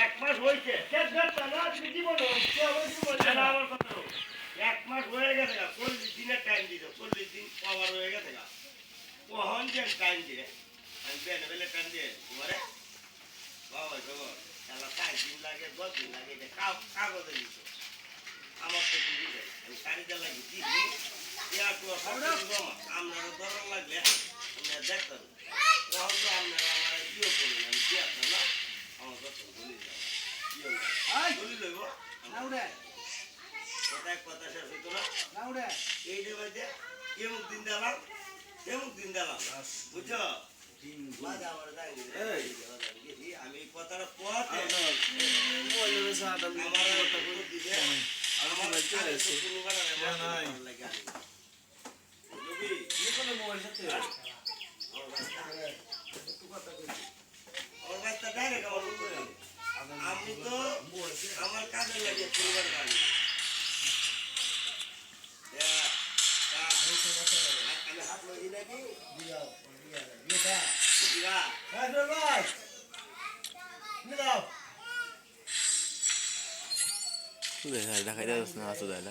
এক মাস হয়েছে, এক মাস হয়ে গেছে, 40 দিনের টাইম দিত, 40 দিন কভার হয়ে গেছে। কখন যে টাইম দিয়ে আমি বেনে বেলে টাইম দিয়ে তোমারে বাবা খবর খেলা 4 দিন লাগে, 10 দিন লাগে, এটা কাগজে দিত। আমার তো দিদি দেয়, আমি শাড়িটা লাগি দিদি আপনারা দরকার লাগলে আপনারা দেখতেন। তখন তো আপনারা আমার ইয়ে করলেন, আমি দিয়ে আপনার না আমার কথা বলি বলি লইব কোথায় কথা শেষ হইতো না। এই যে বাজে এমুক দিন দিলাম, এমুক দিন দিলাম, বুঝছো? আমি কথাটা পথে আমি তো আমার কাজে লাগে পরিবার গাড়ি আমি হাত লই নাকি দেখাই যাচ্ছে না আসো দেয়